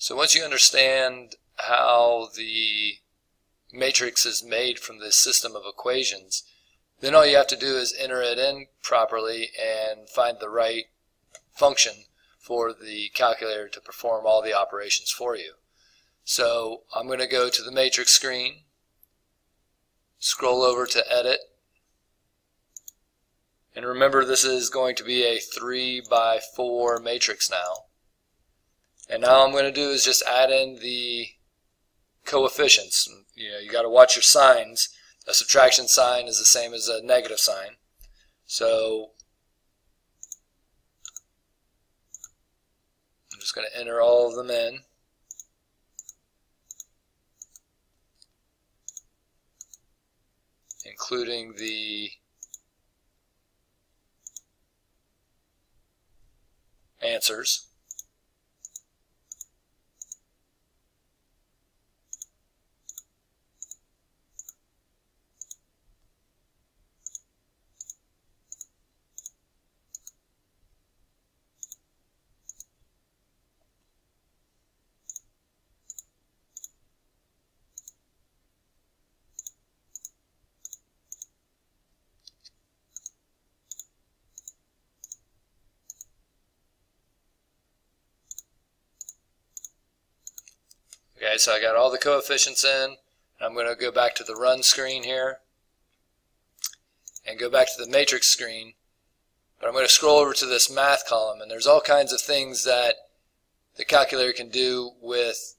So once you understand how the matrix is made from this system of equations, then all you have to do is enter it in properly and find the right function for the calculator to perform all the operations for you. So I'm going to go to the matrix screen, scroll over to edit, and remember this is going to be a 3 by 4 matrix now. And now all I'm going to do is just add in the coefficients. You got to watch your signs. A subtraction sign is the same as a negative sign. So I'm just going to enter all of them in. Including the answers. Okay, so I got all the coefficients in. I'm going to go back to the run screen here and go back to the matrix screen. But I'm going to scroll over to this math column, and there's all kinds of things that the calculator can do with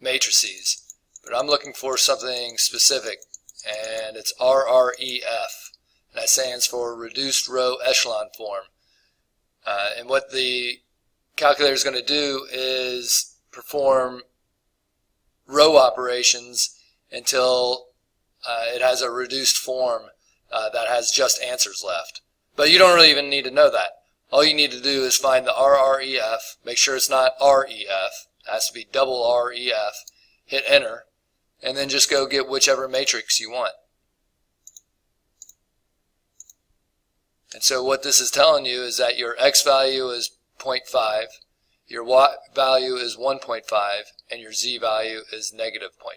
matrices. But I'm looking for something specific, and it's RREF, and that stands for Reduced Row Echelon Form. And what the calculator is going to do is perform row operations until it has a reduced form that has just answers left. But you don't really even need to know that. All you need to do is find the RREF, make sure it's not REF, it has to be double REF, hit enter, and then just go get whichever matrix you want. And so what this is telling you is that your X value is 0.5, your Y value is 1.5, and your Z value is negative 0.5.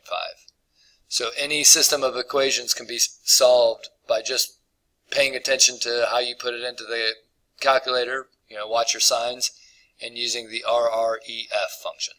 So any system of equations can be solved by just paying attention to how you put it into the calculator, watch your signs, and using the RREF function.